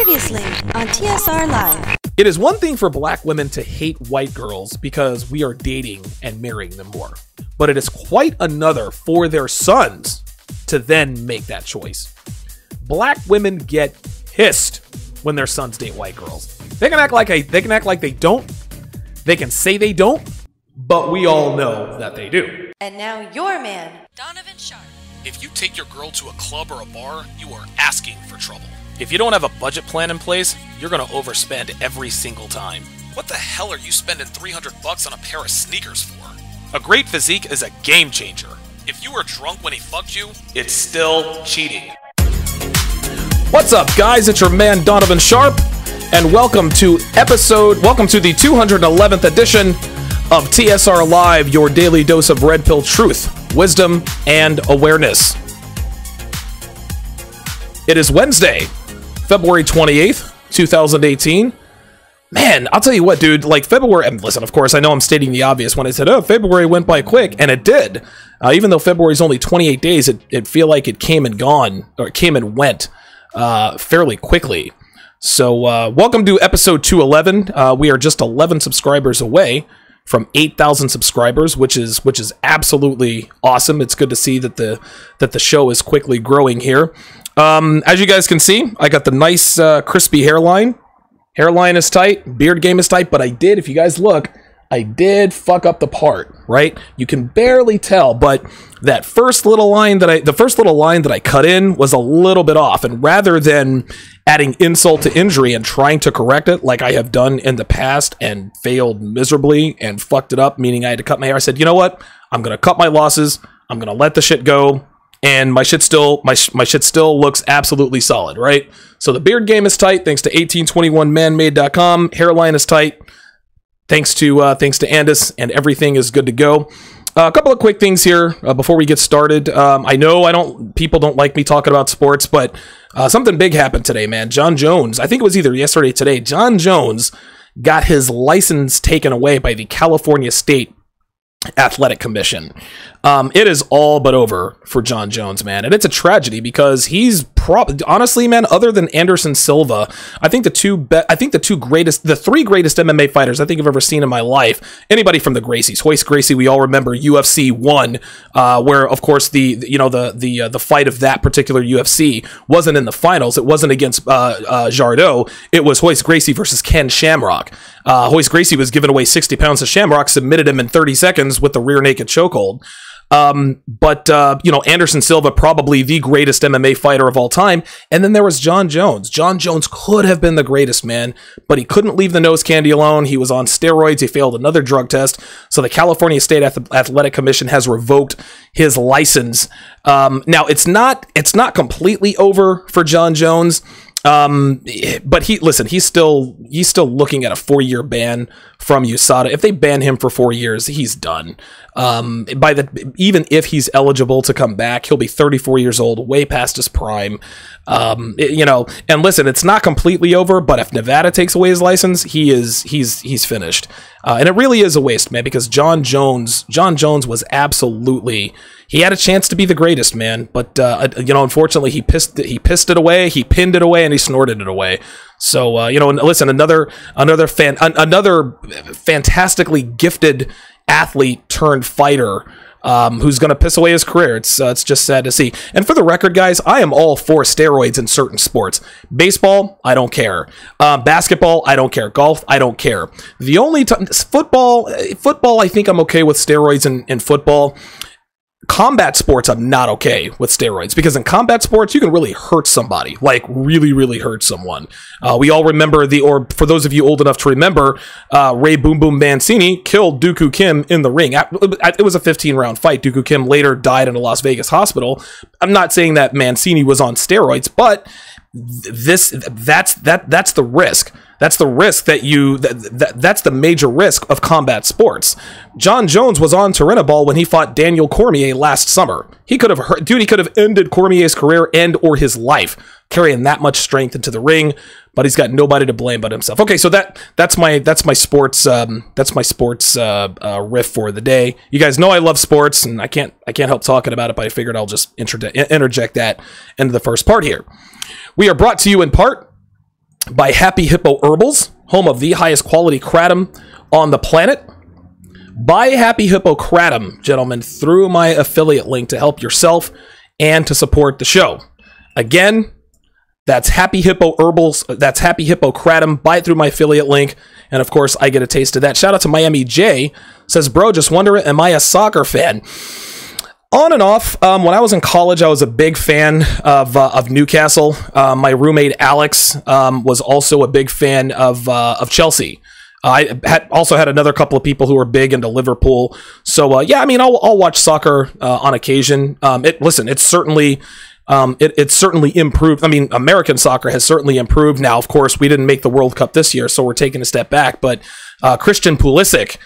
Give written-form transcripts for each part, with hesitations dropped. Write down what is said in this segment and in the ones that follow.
Previously on TSR Live. It is one thing for black women to hate white girls because we are dating and marrying them more. But it is quite another for their sons to then make that choice. Black women get pissed when their sons date white girls. They can act like they don't. They can say they don't, but we all know that they do. And now your man, Donovan Sharp. If you take your girl to a club or a bar, you are asking for trouble. If you don't have a budget plan in place, you're gonna overspend every single time. What the hell are you spending $300 on a pair of sneakers for? A great physique is a game changer. If you were drunk when he fucked you, it's still cheating. What's up, guys? It's your man Donovan Sharp, and welcome to the 211th edition of TSR Live, your daily dose of red pill truth, wisdom, and awareness. It is Wednesday, February 28th, 2018. Man, I'll tell you what, dude, like February, and listen, of course, I know I'm stating the obvious when I said, oh, February went by quick, and it did. Even though February is only 28 days, it feel like it came and went fairly quickly. So, welcome to episode 211. We are just 11 subscribers away from 8,000 subscribers, which is absolutely awesome. It's good to see that the show is quickly growing here. As you guys can see, I got the nice crispy hairline. Hairline is tight, beard game is tight, but if you guys look, I did fuck up the part, right? You can barely tell, but that first little line that I cut in was a little bit off, and rather than adding insult to injury and trying to correct it like I have done in the past and failed miserably and fucked it up, meaning I had to cut my hair, I said, you know what? I'm gonna cut my losses. I'm gonna let the shit go, and my shit still looks absolutely solid, right? So the beard game is tight, thanks to 1821manmade.com. Hairline is tight, thanks to Andis, and everything is good to go. A couple of quick things here before we get started. I know people don't like me talking about sports, but something big happened today, man. Jon Jones, I think it was either yesterday or today, Jon Jones got his license taken away by the California State Athletic Commission. It is all but over for Jon Jones, man, and it's a tragedy because he's honestly, man, other than Anderson Silva, I think the three greatest MMA fighters I think I've ever seen in my life. Anybody from the Gracies, Royce Gracie, we all remember UFC 1, where of course the fight of that particular UFC wasn't in the finals. It wasn't against Jarreau. It was Royce Gracie versus Ken Shamrock. Royce Gracie was giving away 60 pounds to Shamrock, submitted him in 30 seconds with the rear naked chokehold. Anderson Silva, probably the greatest MMA fighter of all time. And then there was Jon Jones. Jon Jones could have been the greatest, man, but he couldn't leave the nose candy alone. He was on steroids. He failed another drug test. So the California State Athletic Commission has revoked his license. Now it's not completely over for Jon Jones. But he's still looking at a 4-year ban from USADA. If they ban him for 4 years, he's done. Even if he's eligible to come back, he'll be 34 years old, way past his prime. And listen, it's not completely over, but if Nevada takes away his license, he's finished. And it really is a waste, man, because Jon Jones was absolutely, he had a chance to be the greatest, man, but unfortunately he pissed it away, he pinned it away, and he snorted it away. So listen, another fantastically gifted athlete turned fighter who's going to piss away his career. It's just sad to see. And for the record, guys, I am all for steroids in certain sports. Baseball, I don't care. Basketball, I don't care. Golf, I don't care. The only time football, I think I'm okay with steroids in football. Combat sports, I'm not okay with steroids, because in combat sports, you can really hurt somebody, like really, really hurt someone. We all remember or for those of you old enough to remember, Ray Boom Boom Mancini killed Dooku Kim in the ring. It was a 15-round fight. Dooku Kim later died in a Las Vegas hospital. I'm not saying that Mancini was on steroids, but that's the risk. That's the risk that's the major risk of combat sports. Jon Jones was on Turinabol when he fought Daniel Cormier last summer. He could have ended Cormier's career or his life, carrying that much strength into the ring, but he's got nobody to blame but himself. Okay, so that's my sports riff for the day. You guys know I love sports, and I can't help talking about it, but I figured I'll just interject that into the first part here. We are brought to you in part by Happy Hippo Herbals, home of the highest quality kratom on the planet. Buy Happy Hippo kratom, gentlemen, through my affiliate link to help yourself and to support the show. Again, that's Happy Hippo Herbals. That's Happy Hippo kratom. Buy it through my affiliate link. And of course, I get a taste of that. Shout out to Miami J. Says, bro, just wondering, am I a soccer fan? On and off. When I was in college, I was a big fan of Newcastle. My roommate Alex was also a big fan of Chelsea. I also had another couple of people who were big into Liverpool. So yeah, I mean, I'll watch soccer on occasion. It's certainly it's certainly improved. I mean, American soccer has certainly improved. Now, of course, we didn't make the World Cup this year, so we're taking a step back. But Christian Pulisic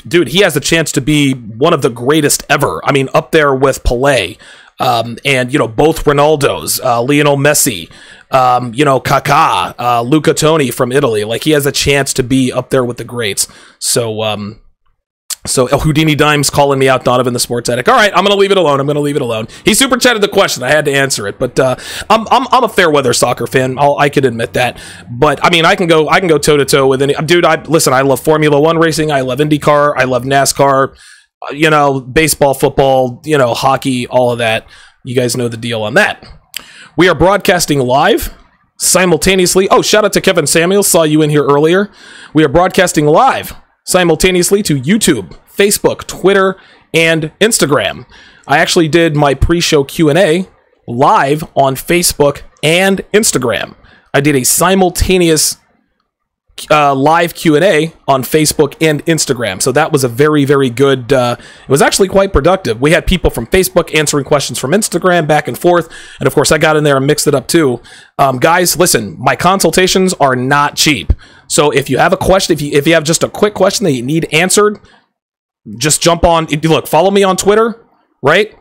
dude, he has the chance to be one of the greatest ever. I mean, up there with Pelé, and both Ronaldos, Lionel Messi, Kaká, Luca Toni from Italy. Like, he has a chance to be up there with the greats. So Houdini Dimes calling me out, Donovan the Sports Addict. All right, I'm gonna leave it alone. He super chatted the question. I had to answer it, but I'm a fair weather soccer fan. I can admit that. But I mean, I can go toe to toe with any dude. I love Formula One racing. I love IndyCar. I love NASCAR. Baseball, football, hockey, all of that. You guys know the deal on that. We are broadcasting live simultaneously. Oh, shout out to Kevin Samuels. Saw you in here earlier. We are broadcasting live simultaneously to YouTube, Facebook, Twitter, and Instagram. I actually did my pre-show Q&A live on Facebook and Instagram. I did a simultaneous live Q&A on Facebook and Instagram. So that was a very, very good, it was actually quite productive. We had people from Facebook answering questions from Instagram back and forth. And of course, I got in there and mixed it up too. Guys, listen, my consultations are not cheap. So if you have a question, if you have just a quick question that you need answered, just jump on. Look, follow me on Twitter, right?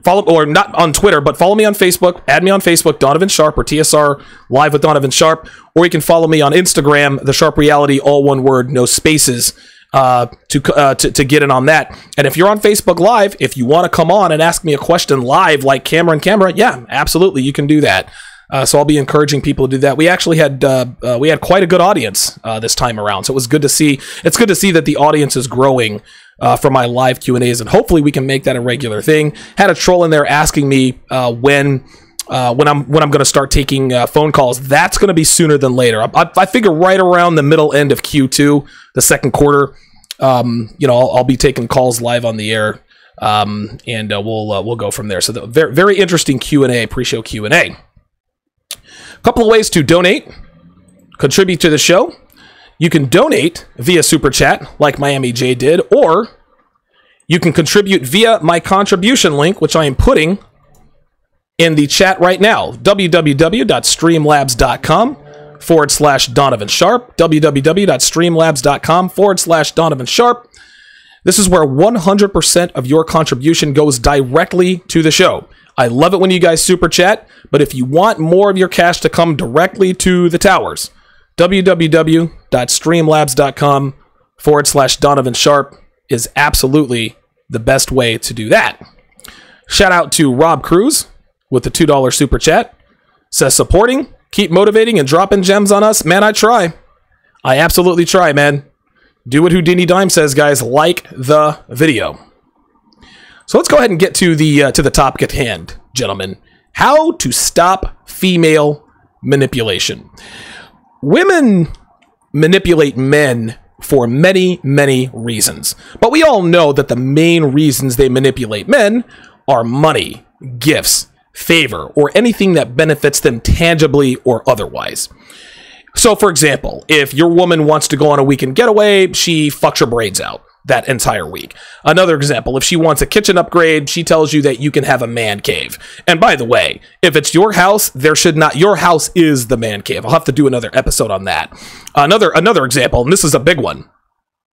Or not on Twitter, but follow me on Facebook. Add me on Facebook, Donovan Sharp, or TSR Live with Donovan Sharp. Or you can follow me on Instagram, The Sharp Reality, all one word, no spaces, to get in on that. And if you're on Facebook Live, if you want to come on and ask me a question live, like camera, yeah, absolutely, you can do that. So I'll be encouraging people to do that. We actually had quite a good audience this time around, so it was good to see. It's good to see that the audience is growing for my live Q&As, and hopefully we can make that a regular thing. Had a troll in there asking me when I'm going to start taking phone calls. That's going to be sooner than later. I figure right around the middle end of Q2, the second quarter. I'll be taking calls live on the air, and we'll go from there. So the very, very interesting Q&A, pre-show Q&A. A couple of ways to donate, contribute to the show. You can donate via Super Chat, like Miami J did, or you can contribute via my contribution link, which I am putting in the chat right now. www.streamlabs.com/Donovan Sharp. www.streamlabs.com/Donovan Sharp. This is where 100% of your contribution goes directly to the show. I love it when you guys super chat, but if you want more of your cash to come directly to the towers, www.streamlabs.com/Donovan Sharp is absolutely the best way to do that. Shout out to Rob Cruz with the $2 super chat. Says, supporting, keep motivating, and dropping gems on us. Man, I try. I absolutely try, man. Do what Houdini Dime says, guys. Like the video. So let's go ahead and get to the topic at hand, gentlemen. How to stop female manipulation. Women manipulate men for many, many reasons. But we all know that the main reasons they manipulate men are money, gifts, favor, or anything that benefits them tangibly or otherwise. So, for example, if your woman wants to go on a weekend getaway, she fucks your braids out that entire week. Another example, if she wants a kitchen upgrade, she tells you that you can have a man cave. And by the way, if it's your house, your house is the man cave. I'll have to do another episode on that. Another example, and this is a big one.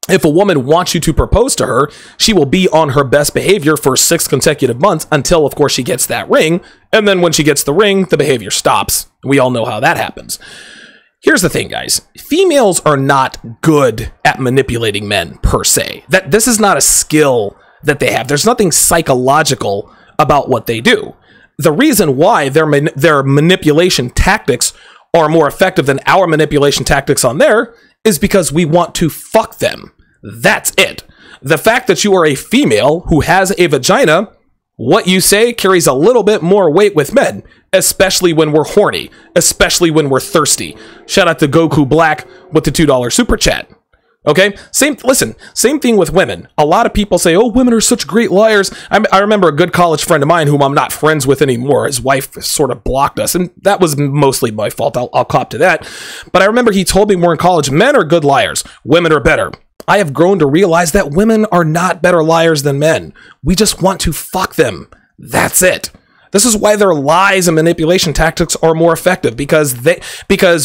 If a woman wants you to propose to her, she will be on her best behavior for 6 consecutive months until, of course, she gets that ring. And then when she gets the ring, the behavior stops. We all know how that happens. Here's the thing, guys. Females are not good at manipulating men, per se. This is not a skill that they have. There's nothing psychological about what they do. The reason why their manipulation tactics are more effective than our manipulation tactics on there is because we want to fuck them. That's it. The fact that you are a female who has a vagina, what you say carries a little bit more weight with men, especially when we're horny, especially when we're thirsty. Shout out to Goku Black with the $2 super chat. Okay, same thing with women. A lot of people say, oh, women are such great liars. I remember a good college friend of mine whom I'm not friends with anymore. His wife sort of blocked us, and that was mostly my fault. I'll cop to that. But I remember he told me more in college, men are good liars. Women are better. I have grown to realize that women are not better liars than men. We just want to fuck them. That's it. This is why their lies and manipulation tactics are more effective, because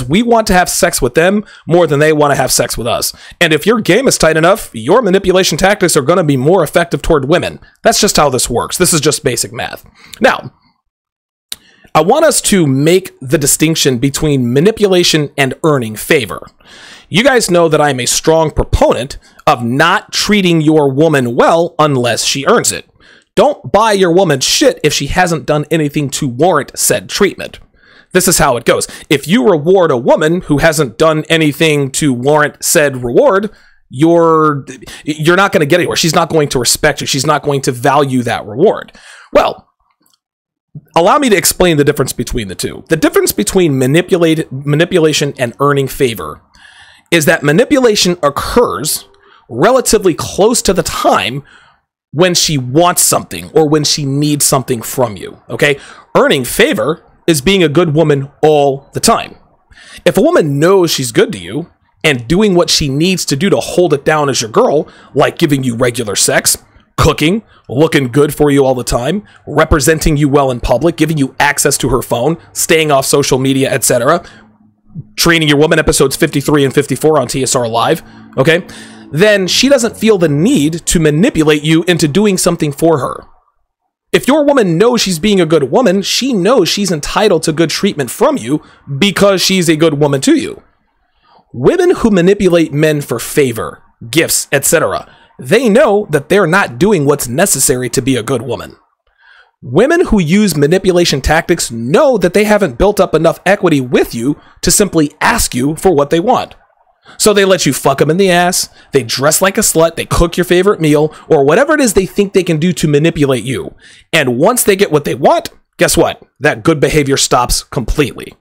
we want to have sex with them more than they want to have sex with us. And if your game is tight enough, your manipulation tactics are going to be more effective toward women. That's just how this works. This is just basic math. Now, I want us to make the distinction between manipulation and earning favor. You guys know that I'm a strong proponent of not treating your woman well unless she earns it. Don't buy your woman shit if she hasn't done anything to warrant said treatment. This is how it goes. If you reward a woman who hasn't done anything to warrant said reward, you're not going to get anywhere. She's not going to respect you. She's not going to value that reward. Well, allow me to explain the difference between the two. The difference between manipulation and earning favor is that manipulation occurs relatively close to the time when she wants something or when she needs something from you, okay? Earning favor is being a good woman all the time. If a woman knows she's good to you and doing what she needs to do to hold it down as your girl, like giving you regular sex, cooking, looking good for you all the time, representing you well in public, giving you access to her phone, staying off social media, etc., Training Your Woman episodes 53 and 54 on TSR Live, okay? Then she doesn't feel the need to manipulate you into doing something for her. If your woman knows she's being a good woman, she knows she's entitled to good treatment from you because she's a good woman to you. Women who manipulate men for favor, gifts, etc., they know that they're not doing what's necessary to be a good woman. Women who use manipulation tactics know that they haven't built up enough equity with you to simply ask you for what they want. So they let you fuck them in the ass, they dress like a slut, they cook your favorite meal, or whatever it is they think they can do to manipulate you. And once they get what they want, guess what? That good behavior stops completely.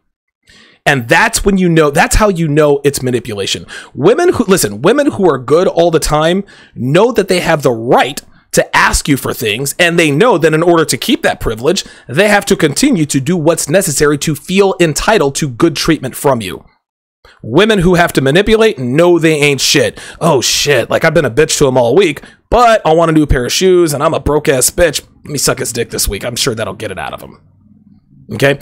And that's when you know, that's how you know it's manipulation. Women who are good all the time know that they have the right to ask you for things, and they know that in order to keep that privilege, they have to continue to do what's necessary to feel entitled to good treatment from you. Women who have to manipulate know they ain't shit. Oh shit, like I've been a bitch to him all week, but I want a new pair of shoes and I'm a broke ass bitch. Let me suck his dick this week. I'm sure that'll get it out of him. Okay?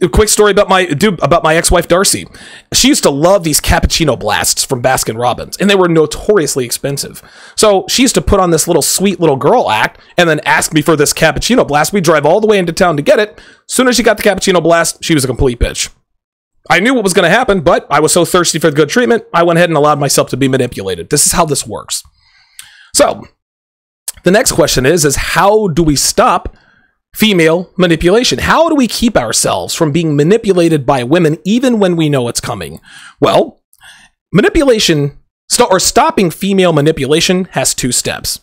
A quick story about my ex-wife Darcy. She used to love these cappuccino blasts from Baskin Robbins, and they were notoriously expensive. So she used to put on this little sweet little girl act and then ask me for this cappuccino blast. We'd drive all the way into town to get it. As soon as she got the cappuccino blast, she was a complete bitch. I knew what was going to happen, but I was so thirsty for the good treatment, I went ahead and allowed myself to be manipulated. This is how this works. So the next question is how do we stop female manipulation? How do we keep ourselves from being manipulated by women even when we know it's coming? Well, stopping female manipulation has two steps.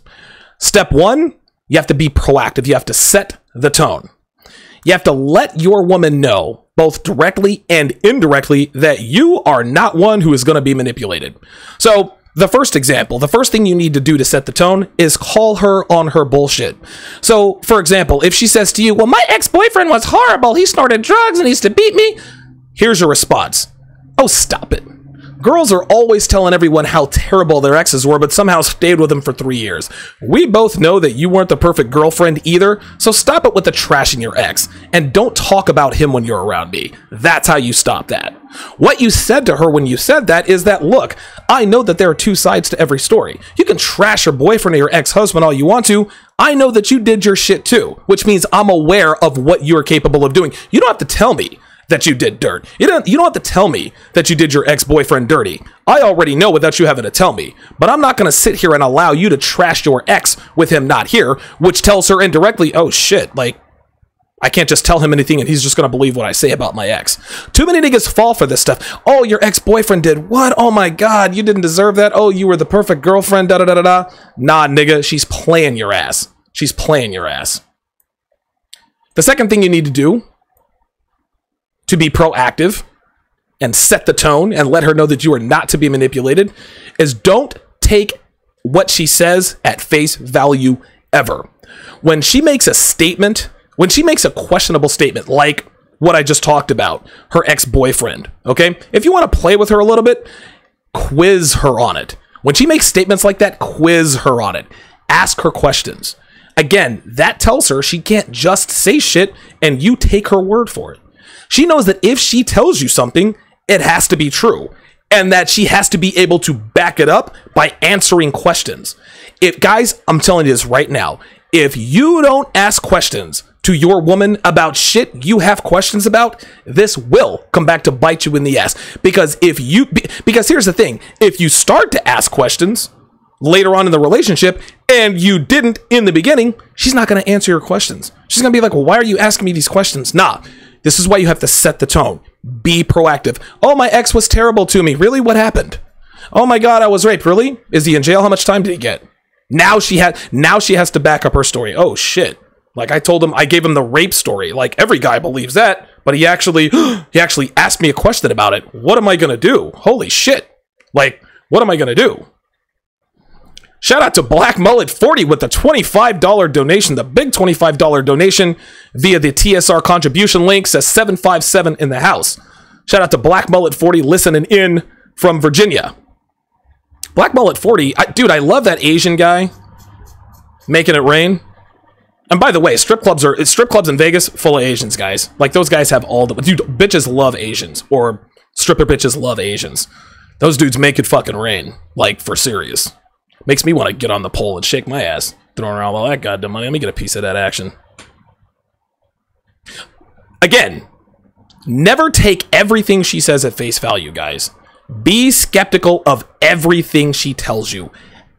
Step one, you have to be proactive. You have to set the tone. You have to let your woman know, both directly and indirectly, that you are not one who is going to be manipulated. So the first example, the first thing you need to do to set the tone is call her on her bullshit. So, for example, if she says to you, well, my ex-boyfriend was horrible, he snorted drugs and he used to beat me, here's your response. Oh, stop it. Girls are always telling everyone how terrible their exes were, but somehow stayed with them for 3 years. We both know that you weren't the perfect girlfriend either, so stop it with the trashing your ex, and don't talk about him when you're around me. That's how you stop that. What you said to her when you said that is that, look, I know that there are two sides to every story. You can trash your boyfriend or your ex-husband all you want to. I know that you did your shit too, which means I'm aware of what you're capable of doing. You don't have to tell me that you did dirt. You don't have to tell me that you did your ex-boyfriend dirty. I already know without you having to tell me. But I'm not going to sit here and allow you to trash your ex with him not here, which tells her indirectly, oh shit, like, I can't just tell him anything and he's just going to believe what I say about my ex. Too many niggas fall for this stuff. Oh, your ex-boyfriend did what? Oh my God, you didn't deserve that. Oh, you were the perfect girlfriend, da da da da da. Nah, nigga, she's playing your ass. She's playing your ass. The second thing you need to do to be proactive and set the tone and let her know that you are not to be manipulated is don't take what she says at face value ever. When she makes a statement, when she makes a questionable statement like what I just talked about, her ex-boyfriend, okay? If you want to play with her a little bit, quiz her on it. When she makes statements like that, quiz her on it. Ask her questions. Again, that tells her she can't just say shit and you take her word for it. She knows that if she tells you something, it has to be true, and that she has to be able to back it up by answering questions. If guys, I'm telling you this right now, if you don't ask questions to your woman about shit you have questions about, this will come back to bite you in the ass. Because here's the thing, if you start to ask questions later on in the relationship and you didn't in the beginning, she's not going to answer your questions. She's going to be like, well, why are you asking me these questions? Nah, this is why you have to set the tone. Be proactive. Oh, my ex was terrible to me. Really? What happened? Oh my God, I was raped. Really? Is he in jail? How much time did he get? Now she has to back up her story. Oh shit. Like I gave him the rape story. Like every guy believes that, but he actually asked me a question about it. What am I going to do? Holy shit. Like, what am I going to do? Shout out to Black Mullet 40 with the $25 donation, the big $25 donation via the TSR contribution link. Says 757 in the house. Shout out to Black Mullet 40 listening in from Virginia. Black Mullet 40, dude, I love that Asian guy making it rain. And by the way, strip clubs in Vegas full of Asians, guys. Like those guys have all the dude. Bitches love Asians, or stripper bitches love Asians. Those dudes make it fucking rain, like for serious. Makes me want to get on the pole and shake my ass, throwing around all that goddamn money. Let me get a piece of that action. Again, never take everything she says at face value, guys. Be skeptical of everything she tells you.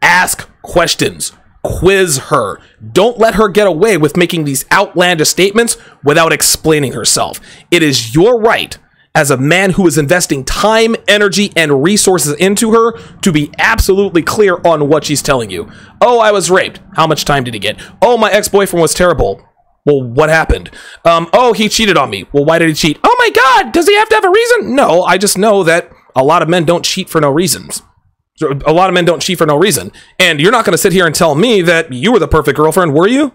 Ask questions. Quiz her. Don't let her get away with making these outlandish statements without explaining herself. It is your right as a man who is investing time, energy, and resources into her to be absolutely clear on what she's telling you. Oh, I was raped. How much time did he get? Oh, my ex-boyfriend was terrible. Well, what happened? Oh, he cheated on me. Well, why did he cheat? Oh my God, does he have to have a reason? No, I just know that a lot of men don't cheat for no reasons. A lot of men don't cheat for no reason. And you're not going to sit here and tell me that you were the perfect girlfriend, were you?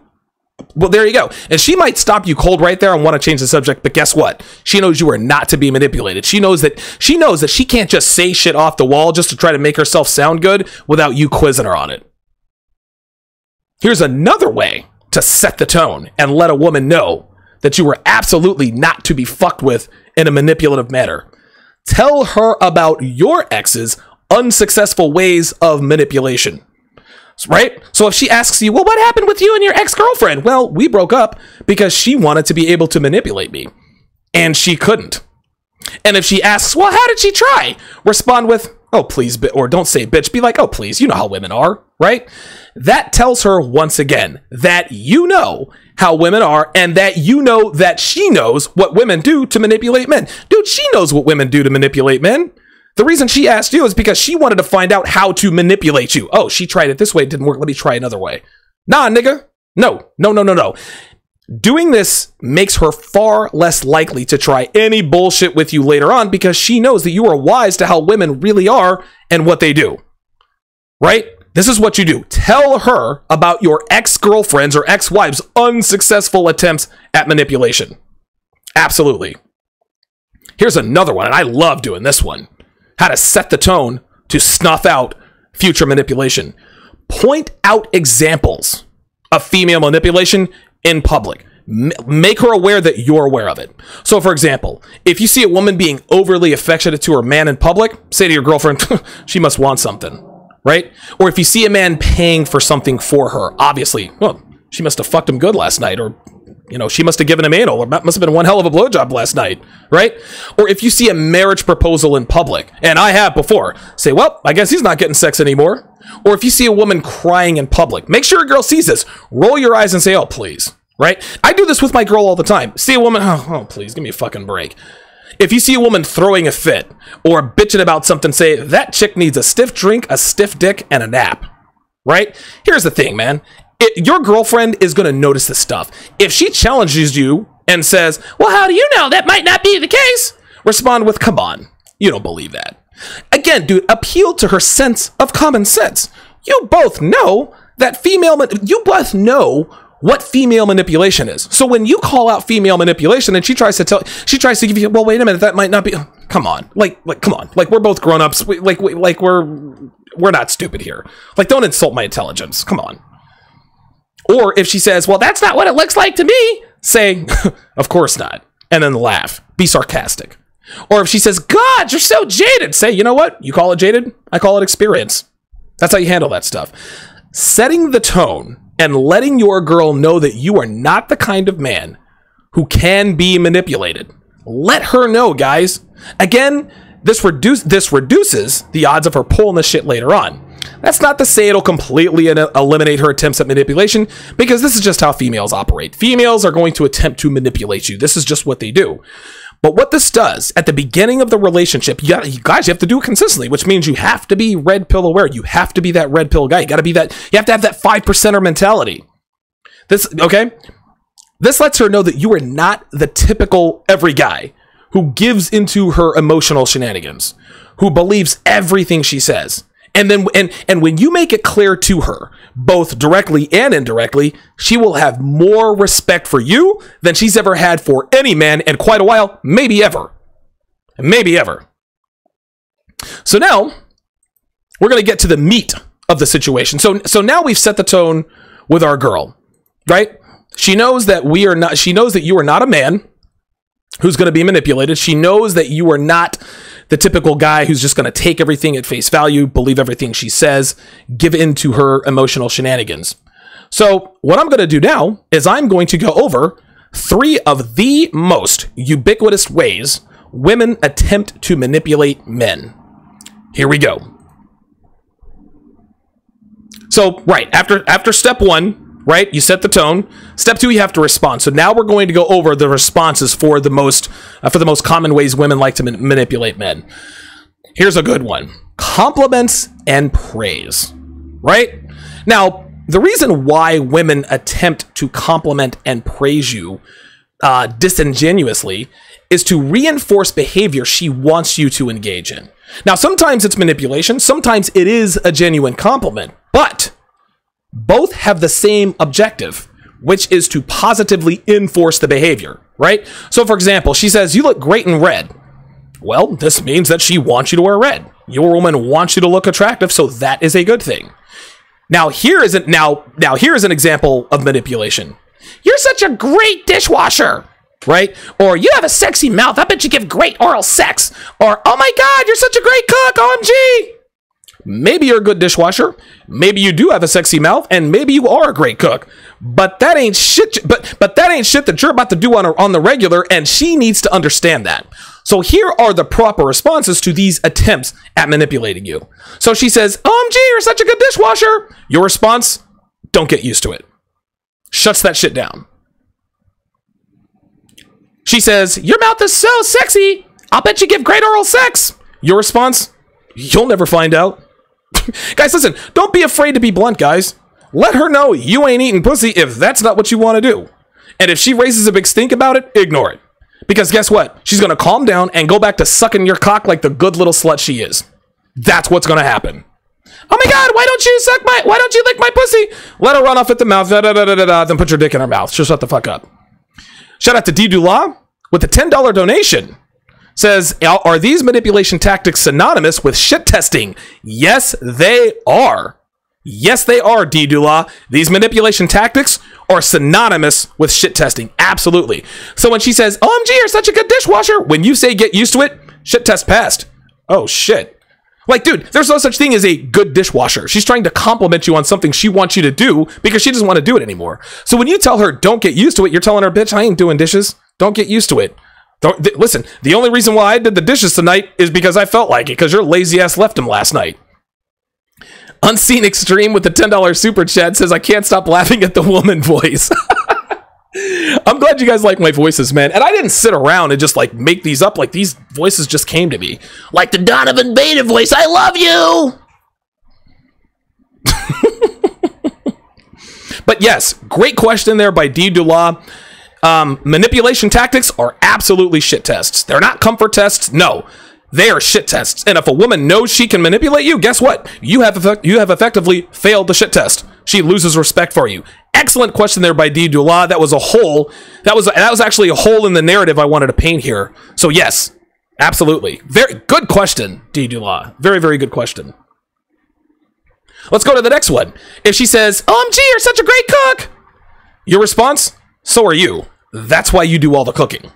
Well, there you go. And she might stop you cold right there and want to change the subject, but guess what? She knows you are not to be manipulated. She knows that she can't just say shit off the wall just to try to make herself sound good without you quizzing her on it. Here's another way to set the tone and let a woman know that you were absolutely not to be fucked with in a manipulative manner. Tell her about your ex's unsuccessful ways of manipulation. Right? So if she asks you, well, what happened with you and your ex-girlfriend? Well, we broke up because she wanted to be able to manipulate me. And she couldn't. And if she asks, well, how did she try? Respond with, oh, please, or don't say bitch. Be like, oh, please, you know how women are, right? That tells her once again that you know how women are and that you know that she knows what women do to manipulate men. Dude, she knows what women do to manipulate men. The reason she asked you is because she wanted to find out how to manipulate you. Oh, she tried it this way. It didn't work. Let me try another way. Nah, nigga. No. Doing this makes her far less likely to try any bullshit with you later on because she knows that you are wise to how women really are and what they do. Right? This is what you do. Tell her about your ex-girlfriend's or ex-wife's unsuccessful attempts at manipulation. Absolutely. Here's another one, and I love doing this one. How to set the tone to snuff out future manipulation. Point out examples of female manipulation in public. Make her aware that you're aware of it. So, for example, if you see a woman being overly affectionate to her man in public, say to your girlfriend, she must want something, right? Or if you see a man paying for something for her, obviously, well, she must have fucked him good last night, or she must have given him anal, or that must have been one hell of a blowjob last night, right? Or if you see a marriage proposal in public, and I have before, say, well, I guess he's not getting sex anymore. Or if you see a woman crying in public, make sure a girl sees this. Roll your eyes and say, oh, please. right? I do this with my girl all the time. See a woman, oh, please, give me a fucking break. If you see a woman throwing a fit or bitching about something, say, that chick needs a stiff drink, a stiff dick, and a nap, right? Here's the thing, man. Your girlfriend is going to notice this stuff. If she challenges you and says, well, how do you know that might not be the case? Respond with, come on, you don't believe that. Again, dude, appeal to her sense of common sense. You both know that you both know what female manipulation is. So when you call out female manipulation and she tries to give you, well, wait a minute, that might not be, come on, come on. Like, we're both grown-ups. We're not stupid here. Like, don't insult my intelligence. Come on. Or if she says, well, that's not what it looks like to me, say, of course not. And then laugh. Be sarcastic. Or if she says, God, you're so jaded, say, you know what? You call it jaded? I call it experience. That's how you handle that stuff. Setting the tone and letting your girl know that you are not the kind of man who can be manipulated. Let her know, guys. Again, this reduces the odds of her pulling this shit later on. That's not to say it'll completely eliminate her attempts at manipulation, because this is just how females operate. Females are going to attempt to manipulate you. This is just what they do. But what this does at the beginning of the relationship, you have to do it consistently, which means you have to be red pill aware. You have to be that red pill guy. You have to have that 5%er mentality. This lets her know that you are not the typical every guy who gives into her emotional shenanigans, who believes everything she says. And when you make it clear to her, both directly and indirectly, she will have more respect for you than she's ever had for any man in quite a while, maybe ever. Maybe ever. So now, we're going to get to the meat of the situation. So now we've set the tone with our girl, right? She knows that you are not a man who's going to be manipulated. She knows that you are not the typical guy who's just going to take everything at face value, believe everything she says, give in to her emotional shenanigans. So what I'm going to do now is I'm going to go over 3 of the most ubiquitous ways women attempt to manipulate men. Here we go. So, right, after step 1, right, you set the tone. Step 2, you have to respond. So now we're going to go over the responses for the most common ways women like to manipulate men. Here's a good one. Compliments and praise, right? Now, the reason why women attempt to compliment and praise you disingenuously is to reinforce behavior she wants you to engage in. Now, sometimes it's manipulation. Sometimes it is a genuine compliment, but both have the same objective, which is to positively enforce the behavior, right? So, for example, she says, you look great in red. Well, this means that she wants you to wear red. Your woman wants you to look attractive, so that is a good thing. Now, here is an example of manipulation. You're such a great dishwasher, right? Or you have a sexy mouth. I bet you give great oral sex. Or, oh my God, you're such a great cook, OMG. Maybe you're a good dishwasher. Maybe you do have a sexy mouth, and maybe you are a great cook. But that ain't shit. But that ain't shit that you're about to do on the regular, and she needs to understand that. So here are the proper responses to these attempts at manipulating you. So she says, "OMG, you're such a good dishwasher." Your response: don't get used to it. Shuts that shit down. She says, "Your mouth is so sexy. I'll bet you give great oral sex." Your response: you'll never find out. Guys, listen, don't be afraid to be blunt, guys. Let her know you ain't eating pussy if that's not what you want to do. And if she raises a big stink about it, ignore it. Because guess what? She's going to calm down and go back to sucking your cock like the good little slut she is. That's what's going to happen. Oh my God, why don't you lick my pussy? Let her run off at the mouth, then put your dick in her mouth. She'll shut the fuck up. Shout out to D. Dula with a $10 donation. Says, are these manipulation tactics synonymous with shit testing? Yes, they are. Yes, they are, D. Dula. These manipulation tactics are synonymous with shit testing. Absolutely. So when she says, OMG, you're such a good dishwasher, when you say get used to it, shit test passed. Oh, shit. Like, dude, there's no such thing as a good dishwasher. She's trying to compliment you on something she wants you to do because she doesn't want to do it anymore. So when you tell her, don't get used to it, you're telling her, bitch, I ain't doing dishes. Don't get used to it. Listen, the only reason why I did the dishes tonight is because I felt like it, because your lazy ass left them last night. Unseen Extreme with the $10 super chat says, I can't stop laughing at the woman voice. I'm glad you guys like my voices, man. And I didn't sit around and just like make these up. Like these voices just came to me. Like the Donovan Beta voice. I love you. But yes, great question there by D. Dula. Manipulation tactics are absolutely shit tests. They're not comfort tests. No, they are shit tests. And if a woman knows she can manipulate you, guess what? You have effectively failed the shit test. She loses respect for you. Excellent question there by D. Dula. That was a hole. That was actually a hole in the narrative I wanted to paint here. So yes, absolutely. Very good question, D. Dula. Very, very good question. Let's go to the next one. If she says, OMG, you're such a great cook. Your response? So are you. That's why you do all the cooking.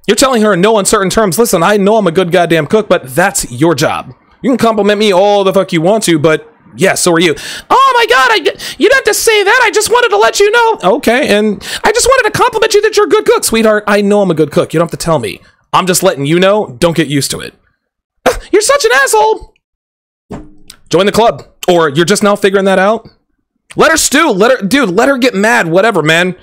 You're telling her in no uncertain terms, listen, I know I'm a good goddamn cook, but that's your job. You can compliment me all the fuck you want to, but yeah, so are you. Oh my God, you don't have to say that. I just wanted to let you know. Okay, and I just wanted to compliment you that you're a good cook, sweetheart. I know I'm a good cook. You don't have to tell me. I'm just letting you know. Don't get used to it. You're such an asshole. Join the club. Or you're just now figuring that out? Let her stew. Let her get mad. Whatever, man.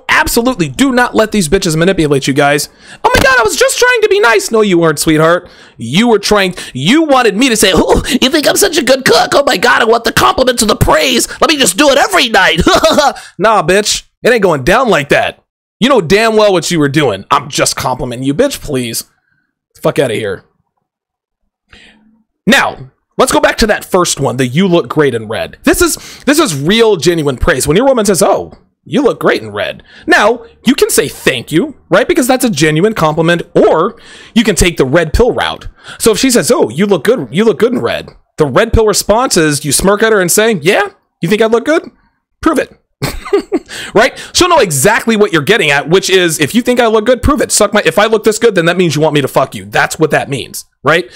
Absolutely do not let these bitches manipulate you guys. Oh my God, I was just trying to be nice. No, you weren't, sweetheart. You wanted me to say, oh, you think I'm such a good cook? Oh my God, I want the compliments and the praise. Let me just do it every night. Nah, bitch. It ain't going down like that. You know damn well what you were doing. I'm just complimenting you, bitch, please. Fuck out of here. Now, let's go back to that first one, the you look great in red. This is real, genuine praise. When your woman says, oh, you look great in red. Now, you can say thank you, right? Because that's a genuine compliment, or you can take the red pill route. So if she says, oh, you look good in red. The red pill response is you smirk at her and say, yeah, you think I look good? Prove it. Right? She'll know exactly what you're getting at, which is if you think I look good, prove it. If I look this good, then that means you want me to fuck you. That's what that means, right?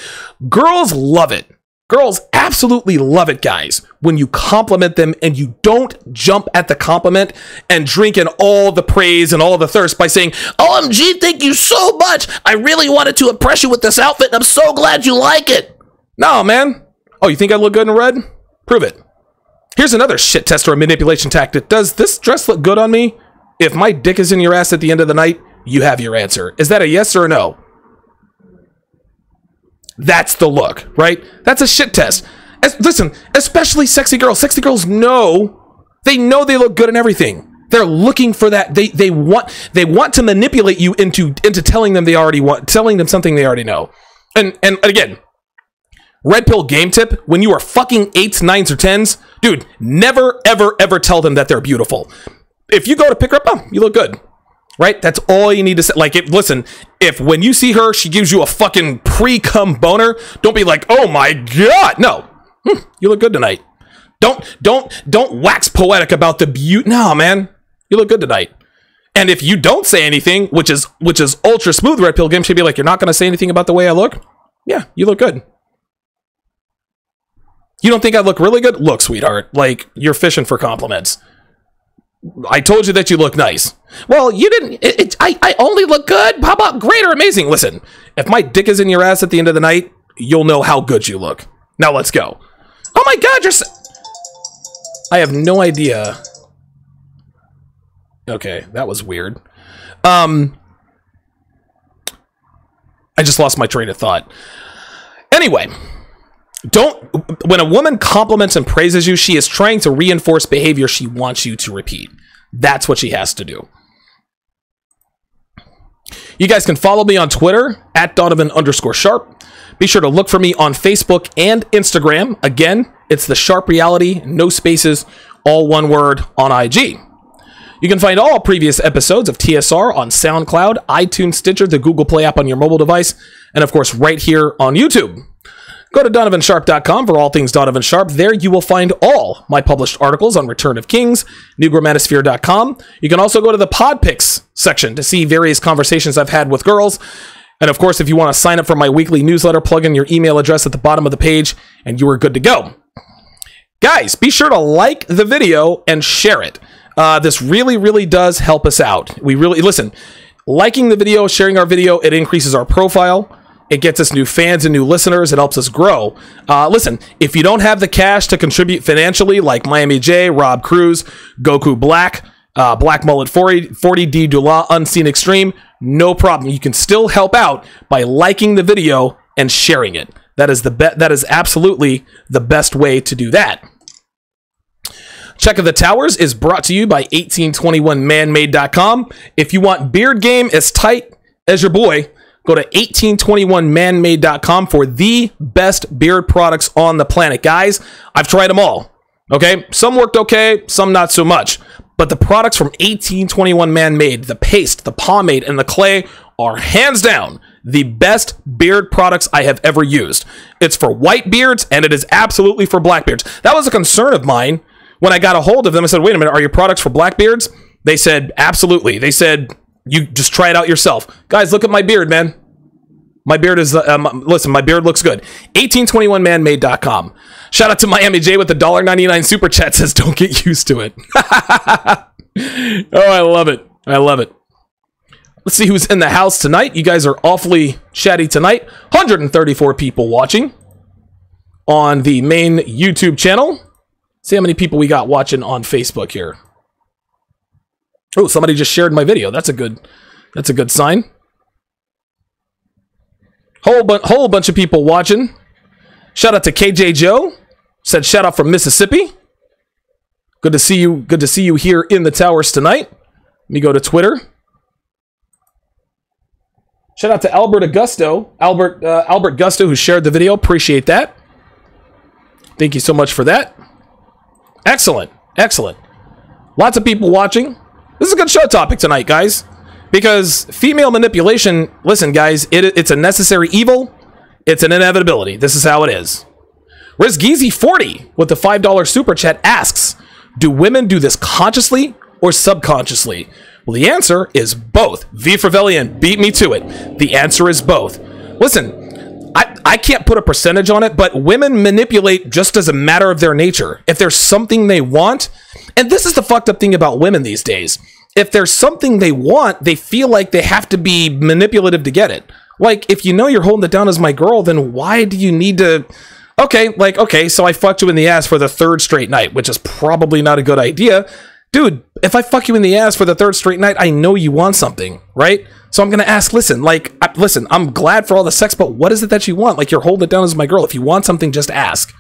Girls love it. Girls absolutely love it, guys, when you compliment them and you don't jump at the compliment and drink in all the praise and all the thirst by saying, OMG, thank you so much. I really wanted to impress you with this outfit and I'm so glad you like it. No, man. Oh, you think I look good in red? Prove it. Here's another shit test or a manipulation tactic. Does this dress look good on me? If my dick is in your ass at the end of the night, you have your answer. Is that a yes or a no? That's the look, right? That's a shit test. Listen, especially sexy girls. Sexy girls know they look good in everything. They're looking for that. They want to manipulate you into telling them something they already know. And again, red pill game tip: when you are fucking 8s, 9s, or 10s, dude, never ever tell them that they're beautiful. If you go to pick her up, oh, you look good. Right? That's all you need to say. Like, if when you see her, she gives you a fucking pre-cum boner, don't be like, oh my God. No. You look good tonight. Don't wax poetic about the beauty. No, man. You look good tonight. And if you don't say anything, which is ultra smooth red pill game, she'd be like, you're not going to say anything about the way I look? Yeah, you look good. You don't think I look really good? Look, sweetheart, like, you're fishing for compliments. I told you that you look nice. Well, you didn't. I only look good. How about great or amazing? Listen, if my dick is in your ass at the end of the night, you'll know how good you look. Now let's go. Oh my God, I have no idea. Okay, that was weird. I just lost my train of thought. Anyway. When a woman compliments and praises you, she is trying to reinforce behavior she wants you to repeat. That's what she has to do. You guys can follow me on Twitter at Donovan_Sharp. Be sure to look for me on Facebook and Instagram. Again, it's the Sharp Reality, no spaces, all one word on IG. You can find all previous episodes of TSR on SoundCloud, iTunes, Stitcher, the Google Play app on your mobile device, and of course right here on YouTube. Go to DonovanSharp.com for all things Donovan Sharp. There you will find all my published articles on Return of Kings, NewGramatosphere.com. You can also go to the Podpics section to see various conversations I've had with girls. And of course, if you want to sign up for my weekly newsletter, plug in your email address at the bottom of the page, and you are good to go. Guys, be sure to like the video and share it. This really, really does help us out. Listen, liking the video, sharing our video, it increases our profile. It gets us new fans and new listeners. It helps us grow. Listen, if you don't have the cash to contribute financially, like Miami J, Rob Cruz, Goku Black, Black Mullet 40 D Dula Unseen Extreme, no problem. You can still help out by liking the video and sharing it. That is absolutely the best way to do that. Check of the Towers is brought to you by 1821manmade.com. If you want beard game as tight as your boy, go to 1821manmade.com for the best beard products on the planet. Guys, I've tried them all. Okay, some worked okay, some not so much. But the products from 1821 Man-Made, the paste, the pomade, and the clay are hands down the best beard products I have ever used. It's for white beards, and it is absolutely for black beards. That was a concern of mine when I got a hold of them. I said, wait a minute, are your products for black beards? They said, absolutely. They said, you just try it out yourself. Guys, look at my beard, man. My beard is, listen, my beard looks good. 1821manmade.com. Shout out to Miami J with the $1.99 super chat, says don't get used to it. Oh, I love it. I love it. Let's see who's in the house tonight. You guys are awfully chatty tonight. 134 people watching on the main YouTube channel. See how many people we got watching on Facebook here. Oh, somebody just shared my video. That's a good sign. Whole bunch of people watching. Shout out to KJ Joe. Said shout out from Mississippi. Good to see you. Good to see you here in the towers tonight. Let me go to Twitter. Shout out to Albert Augusto. Albert Gusto, who shared the video. Appreciate that. Thank you so much for that. Excellent. Excellent. Lots of people watching. This is a good show topic tonight, guys. Because female manipulation, listen, guys, it's a necessary evil. It's an inevitability. This is how it is. Rizgeezy40 with the $5 super chat asks, do women do this consciously or subconsciously? Well, the answer is both. V for Velian, beat me to it. The answer is both. Listen, I can't put a percentage on it, but women manipulate just as a matter of their nature. If there's something they want, and this is the fucked up thing about women these days. If there's something they want, they feel like they have to be manipulative to get it. Like, if you know you're holding it down as my girl, then why do you need to... Okay, so I fucked you in the ass for the third straight night, which is probably not a good idea. Dude, if I fuck you in the ass for the third straight night, I know you want something, right? So I'm going to ask, listen, I'm glad for all the sex, but what is it that you want? Like, you're holding it down as my girl. If you want something, just ask.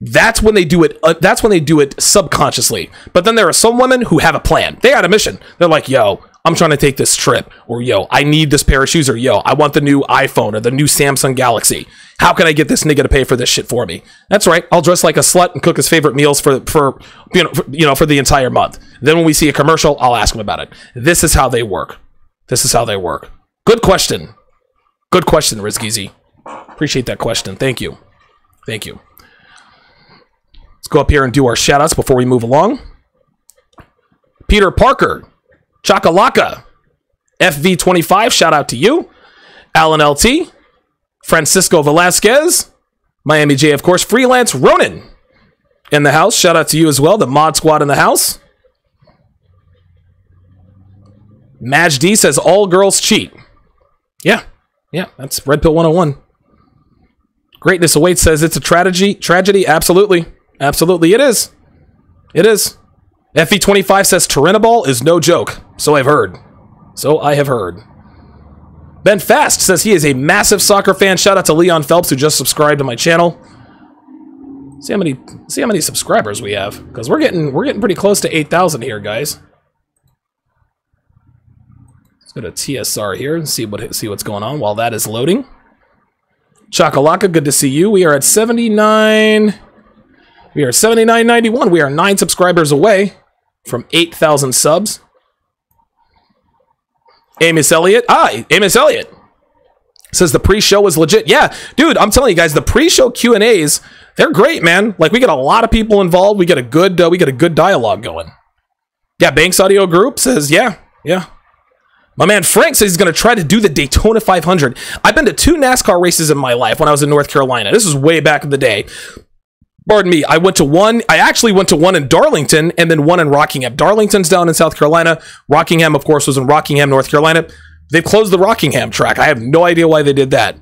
That's when they do it. That's when they do it subconsciously. But then there are some women who have a plan. They had a mission. They're like, yo, I'm trying to take this trip, or yo, I need this pair of shoes, or yo, I want the new iPhone or the new Samsung Galaxy. How can I get this nigga to pay for this shit for me? That's right. I'll dress like a slut and cook his favorite meals for the entire month. Then when we see a commercial, I'll ask him about it. This is how they work. This is how they work. Good question. Good question, Rizgeezy. Appreciate that question. Thank you. Thank you. Let's go up here and do our shout outs before we move along. Peter Parker, Chakalaka, FV25, shout out to you. Alan LT, Francisco Velasquez, Miami J, of course, Freelance Ronan in the house. Shout out to you as well, the Mod Squad in the house. Madge D says all girls cheat. Yeah, that's Red Pill 101. Greatness Awaits says it's a tragedy. Absolutely it is. It is. FV25 says Turinabol is no joke. So I've heard. Ben Fast says he is a massive soccer fan. Shout out to Leon Phelps, who just subscribed to my channel. See how many subscribers we have, because we're getting pretty close to 8,000 here, guys. Let's go to TSR here and see what's going on while that is loading. Chakalaka, good to see you. We are at 79. We are 79.91. We are 9 subscribers away from 8,000 subs. Amos Elliott. Amos Elliott says the pre-show was legit. Yeah, dude, I'm telling you guys, the pre-show Q&As, they're great, man. Like, we get a lot of people involved. We get a good dialogue going. Yeah, Banks Audio Group says, yeah. My man Frank says he's going to try to do the Daytona 500. I've been to 2 NASCAR races in my life when I was in North Carolina. This was way back in the day. Pardon me, I actually went to one in Darlington and then one in Rockingham. Darlington's down in South Carolina. Rockingham, of course, was in Rockingham, North Carolina. They've closed the Rockingham track. I have no idea why they did that.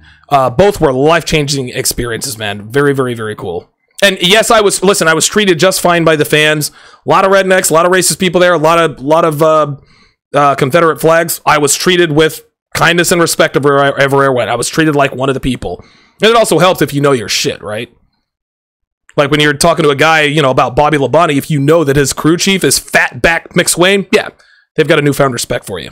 Both were life-changing experiences, man. Very, very, very cool. And yes, I was treated just fine by the fans. A lot of rednecks, a lot of racist people there, a lot of Confederate flags. I was treated with kindness and respect everywhere I went. I was treated like one of the people. And it also helps if you know your shit, right? Like when you're talking to a guy, about Bobby Labonte, if you know that his crew chief is Fatback McSwain, yeah, they've got a newfound respect for you.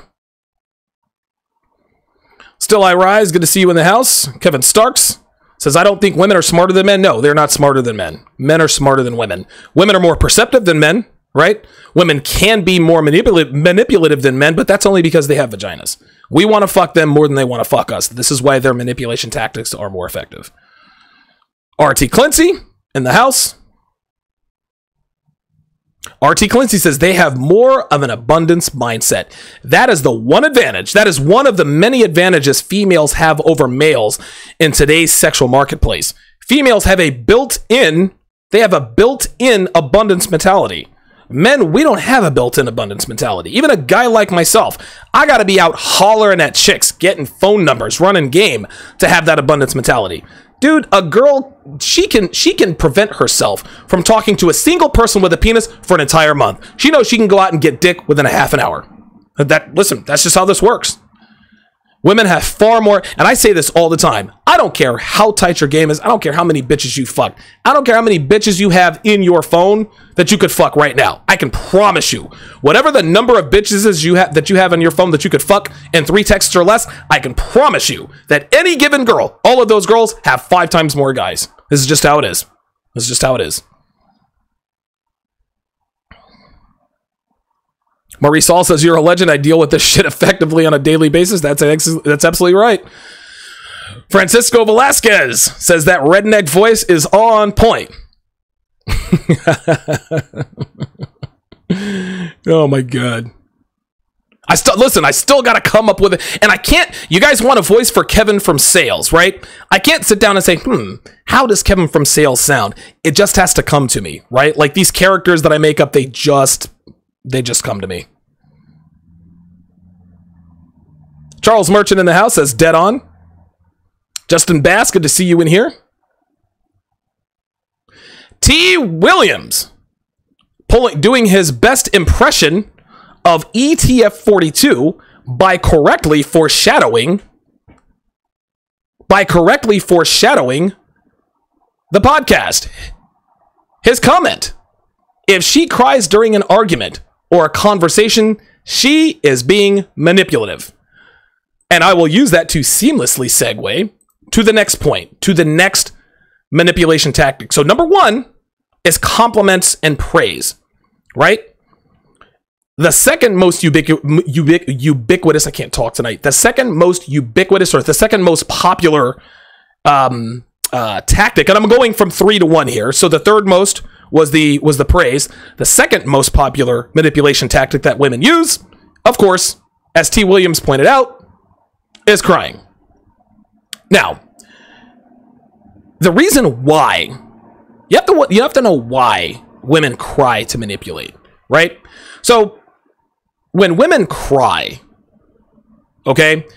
Still I Rise, good to see you in the house. Kevin Starks says, I don't think women are smarter than men. No, they're not smarter than men. Men are smarter than women. Women are more perceptive than men, right? Women can be more manipulative than men, but that's only because they have vaginas. We want to fuck them more than they want to fuck us. This is why their manipulation tactics are more effective. RT Clancy in the house. RT Clancy says they have more of an abundance mindset. That is the one advantage. That is one of the many advantages females have over males in today's sexual marketplace. Females have a built-in abundance mentality. Men, we don't have a built-in abundance mentality. Even a guy like myself, I gotta be out hollering at chicks, getting phone numbers, running game to have that abundance mentality. Dude, a girl, she can prevent herself from talking to a single person with a penis for an entire month. She knows she can go out and get dick within a half an hour. Listen, that's just how this works. Women have far more, and I say this all the time. I don't care how tight your game is. I don't care how many bitches you fuck. I don't care how many bitches you have in your phone that you could fuck right now. I can promise you, whatever the number of bitches is that you have on your phone that you could fuck in 3 texts or less, I can promise you that any given girl, all of those girls have 5 times more guys. This is just how it is. This is just how it is. Maurice Saul says, you're a legend. I deal with this shit effectively on a daily basis. That's absolutely right. Francisco Velasquez says that redneck voice is on point. Oh my God. I still got to come up with it. And I can't, you guys want a voice for Kevin from Sales, right? I can't sit down and say, how does Kevin from Sales sound? It just has to come to me, right? Like these characters that I make up, they just come to me. Charles Merchant in the house says, dead on. Justin Bass, good to see you in here. T. Williams, doing his best impression of ETF42 by correctly foreshadowing the podcast. His comment, if she cries during an argument or a conversation, she is being manipulative. And I will use that to seamlessly segue to the next point, to the next manipulation tactic. So number 1 is compliments and praise, right? The second most ubiquitous, I can't talk tonight. The second most ubiquitous, or the second most popular tactic, and I'm going from 3 to 1 here. So the third most was the praise. The second most popular manipulation tactic that women use, of course, as T. Williams pointed out, is crying. Now, the reason why, you have to know why women cry to manipulate, right? So, when women cry, okay,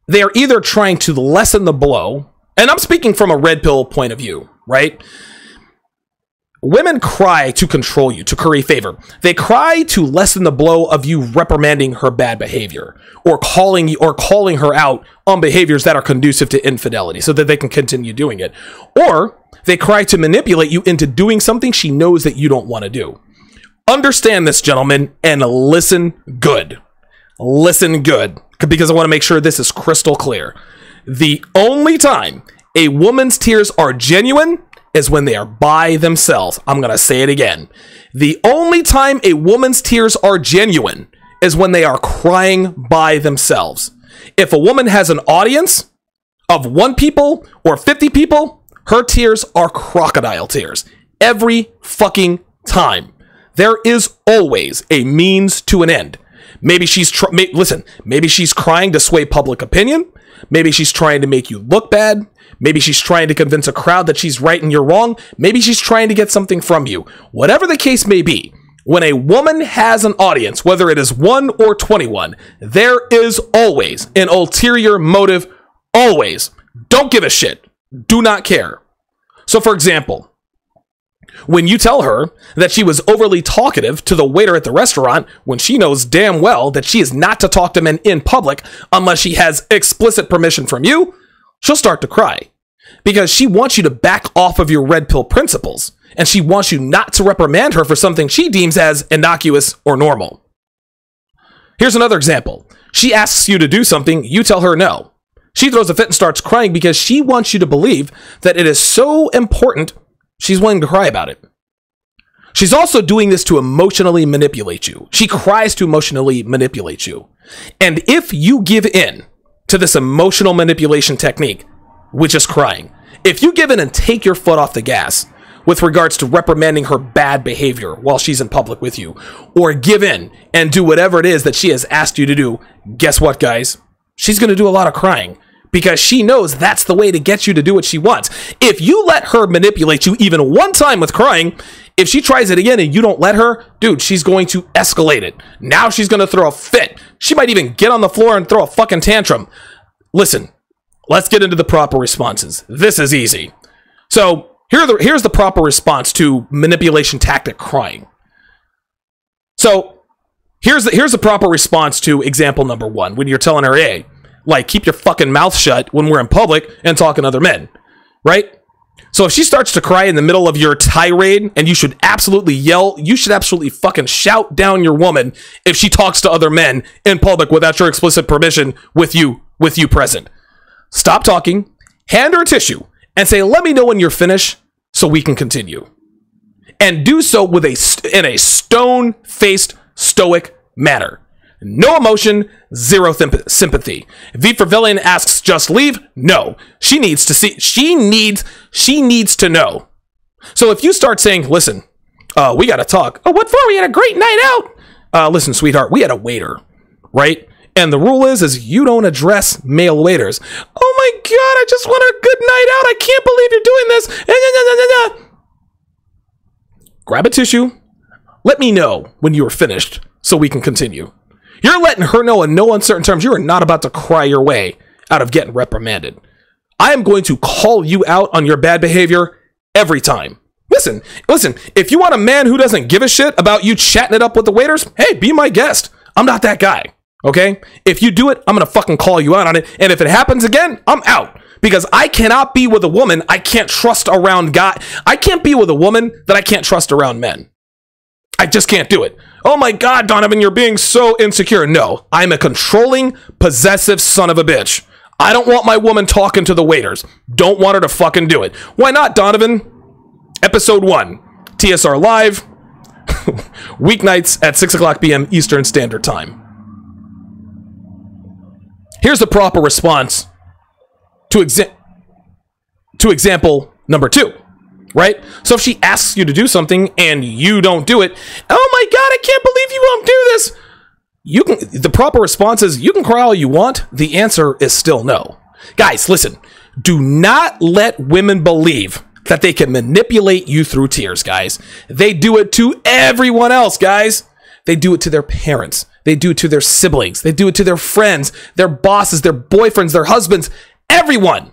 they are either trying to lessen the blow, and I'm speaking from a red pill point of view, right? Women cry to control you, to curry favor. They cry to lessen the blow of you reprimanding her bad behavior or calling her out on behaviors that are conducive to infidelity so that they can continue doing it. Or they cry to manipulate you into doing something she knows that you don't want to do. Understand this, gentlemen, and listen good. Listen good, because I want to make sure this is crystal clear. The only time a woman's tears are genuine is when they are by themselves. I'm going to say it again. The only time a woman's tears are genuine is when they are crying by themselves. If a woman has an audience of 1 people or 50 people, her tears are crocodile tears. Every fucking time. There is always a means to an end. Maybe she's maybe she's crying to sway public opinion. Maybe she's trying to make you look bad. Maybe she's trying to convince a crowd that she's right and you're wrong. Maybe she's trying to get something from you. Whatever the case may be, when a woman has an audience, whether it is 1 or 21, there is always an ulterior motive. Always. Don't give a shit. Do not care. So, for example, When you tell her that she was overly talkative to the waiter at the restaurant when she knows damn well that she is not to talk to men in public unless she has explicit permission from you, she'll start to cry because she wants you to back off of your red pill principles and she wants you not to reprimand her for something she deems as innocuous or normal. Here's another example. She asks you to do something, you tell her no. She throws a fit and starts crying because she wants you to believe that it is so important she's willing to cry about it. She's also doing this to emotionally manipulate you. She cries to emotionally manipulate you. And if you give in to this emotional manipulation technique, which is crying, if you give in and take your foot off the gas with regards to reprimanding her bad behavior while she's in public with you, or give in and do whatever it is that she has asked you to do, guess what, guys? She's going to do a lot of crying. Because she knows that's the way to get you to do what she wants. If you let her manipulate you even one time with crying, if she tries it again and you don't let her, dude, she's going to escalate it. Now she's going to throw a fit. She might even get on the floor and throw a fucking tantrum. Listen, let's get into the proper responses. This is easy. So here's the proper response to manipulation tactic crying. So here's the proper response to example number 1 when you're telling her, hey, like, keep your fucking mouth shut when we're in public and talking to other men, right? So if she starts to cry in the middle of your tirade, and you should absolutely yell, you should absolutely fucking shout down your woman if she talks to other men in public without your explicit permission with you present. Stop talking, hand her a tissue, and say, let me know when you're finished so we can continue. And do so with in a stone-faced, stoic manner. No emotion, zero sympathy. V for Villain asks, just leave? No. She needs to see. She needs to know. So if you start saying, listen, we got to talk. Oh, what for? We had a great night out. Listen, sweetheart, we had a waiter, right? And the rule is you don't address male waiters. Oh my God, I just want a good night out. I can't believe you're doing this. Grab a tissue. Let me know when you are finished so we can continue. You're letting her know in no uncertain terms you are not about to cry your way out of getting reprimanded. I am going to call you out on your bad behavior every time. Listen, if you want a man who doesn't give a shit about you chatting it up with the waiters, hey, be my guest. I'm not that guy, okay? If you do it, I'm going to fucking call you out on it. And if it happens again, I'm out. Because I cannot be with a woman I can't trust around guys. I can't be with a woman that I can't trust around men. I just can't do it. Oh my God, Donovan, you're being so insecure. No, I'm a controlling, possessive son of a bitch. I don't want my woman talking to the waiters. Don't want her to fucking do it. Why not, Donovan? Episode 1, TSR Live, weeknights at 6 o'clock p.m. Eastern Standard Time. Here's the proper response to example number 2. Right? So if she asks you to do something and you don't do it, oh my God, I can't believe you won't do this. The proper response is you can cry all you want. The answer is still no. Guys, listen, do not let women believe that they can manipulate you through tears, guys. They do it to everyone else, guys. They do it to their parents. They do it to their siblings. They do it to their friends, their bosses, their boyfriends, their husbands, everyone.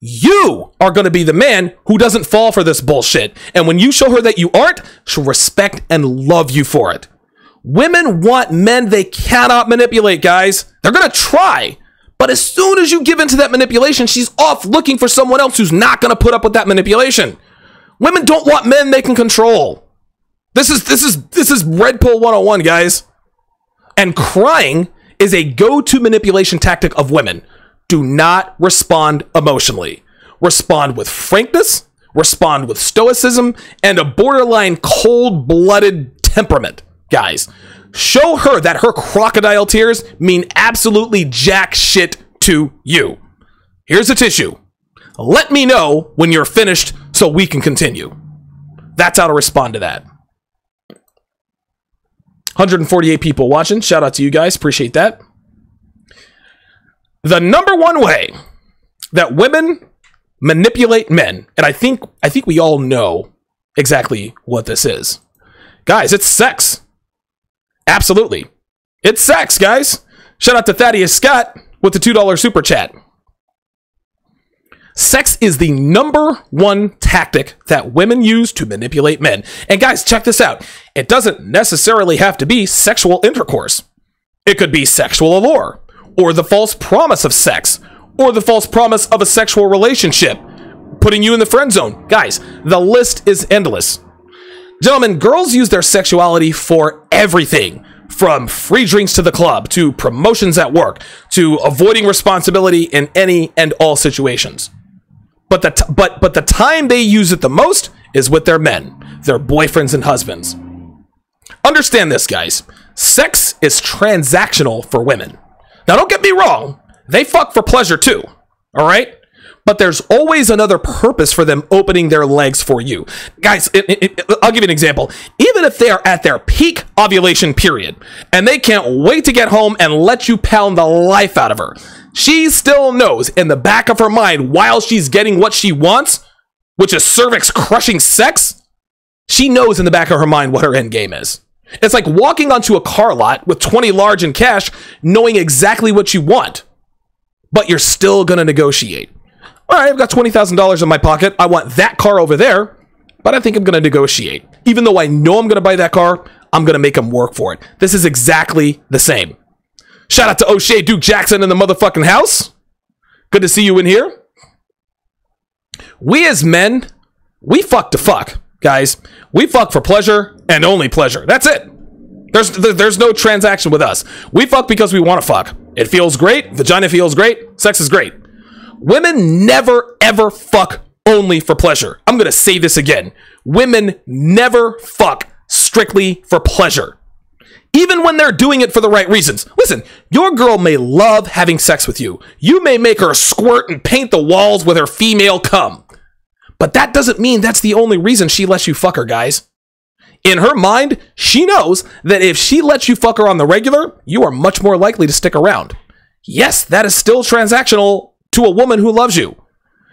You are going to be the man who doesn't fall for this bullshit. And when you show her that you aren't, she'll respect and love you for it. Women want men they cannot manipulate, guys. They're going to try. But as soon as you give into that manipulation, she's off looking for someone else who's not going to put up with that manipulation. Women don't want men they can control. This is Red Pill 101, guys. And crying is a go-to manipulation tactic of women. Do not respond emotionally. Respond with frankness, respond with stoicism, and a borderline cold-blooded temperament, guys. Show her that her crocodile tears mean absolutely jack shit to you. Here's a tissue. Let me know when you're finished so we can continue. That's how to respond to that. 148 people watching. Shout out to you guys. Appreciate that. The number one way that women manipulate men, and I think we all know exactly what this is. Guys, it's sex. Absolutely. It's sex, guys. Shout out to Thaddeus Scott with the $2 super chat. Sex is the #1 tactic that women use to manipulate men. And guys, check this out. It doesn't necessarily have to be sexual intercourse. It could be sexual allure, or the false promise of sex, or the false promise of a sexual relationship, putting you in the friend zone. Guys, the list is endless. Gentlemen, girls use their sexuality for everything, from free drinks to the club, to promotions at work, to avoiding responsibility in any and all situations. But the time they use it the most is with their men, their boyfriends and husbands. Understand this, guys. Sex is transactional for women. Now, don't get me wrong. They fuck for pleasure too, all right? But there's always another purpose for them opening their legs for you. Guys, I'll give you an example. Even if they are at their peak ovulation period, and they can't wait to get home and let you pound the life out of her, she still knows in the back of her mind, while she's getting what she wants, which is cervix-crushing sex, she knows in the back of her mind what her end game is. It's like walking onto a car lot with 20 large in cash, knowing exactly what you want, but you're still going to negotiate. All right, I've got $20,000 in my pocket. I want that car over there, but I think I'm going to negotiate. Even though I know I'm going to buy that car, I'm going to make them work for it. This is exactly the same. Shout out to O'Shea Duke Jackson in the motherfucking house. Good to see you in here. We as men, we fuck to fuck, guys. We fuck for pleasure and only pleasure. That's it. There's no transaction with us. We fuck because we want to fuck. It feels great. Vagina feels great. Sex is great. Women never, ever fuck only for pleasure. I'm going to say this again. Women never fuck strictly for pleasure. Even when they're doing it for the right reasons. Listen, your girl may love having sex with you. You may make her squirt and paint the walls with her female cum. But that doesn't mean that's the only reason she lets you fuck her, guys. In her mind, she knows that if she lets you fuck her on the regular, you are much more likely to stick around. Yes, that is still transactional to a woman who loves you.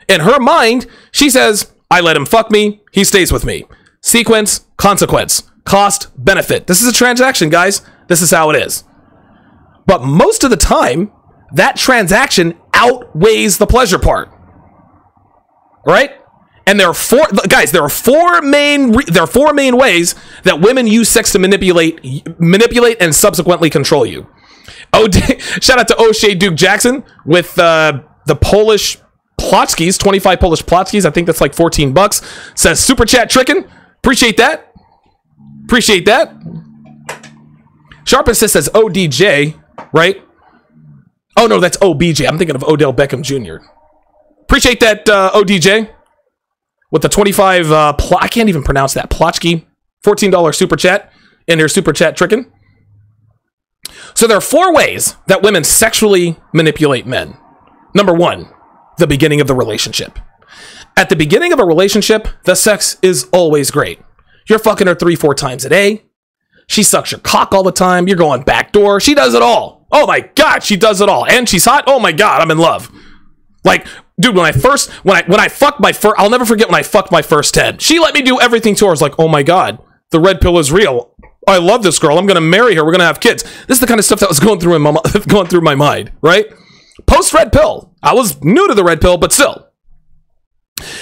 In her mind, she says, I let him fuck me, he stays with me. Sequence, consequence, cost, benefit. This is a transaction, guys. This is how it is. But most of the time, that transaction outweighs the pleasure part. Right? And there are four main ways that women use sex to manipulate and subsequently control you. Shout out to O'Shea Duke Jackson with the Polish Plockskis, 25 Polish Plockskis. I think that's like $14. Says super chat trickin'. Appreciate that. Appreciate that. Sharp Assist says ODJ, right? Oh no, that's OBJ. I'm thinking of Odell Beckham Jr. Appreciate that, ODJ. With the 25, I can't even pronounce that. Plotchki, $14 super chat in their super chat trickin'. So there are 4 ways that women sexually manipulate men. Number 1, the beginning of the relationship. At the beginning of a relationship, the sex is always great. You're fucking her 3-4 times a day. She sucks your cock all the time. You're going backdoor. She does it all. Oh my God, she does it all. And she's hot. Oh my God, I'm in love. Like, dude, when I fucked my first, I'll never forget when I fucked my first 10. She let me do everything to her. I was like, oh my God, the red pill is real. I love this girl. I'm going to marry her. We're going to have kids. This is the kind of stuff that was going through my mind, right? Post red pill. I was new to the red pill, but still.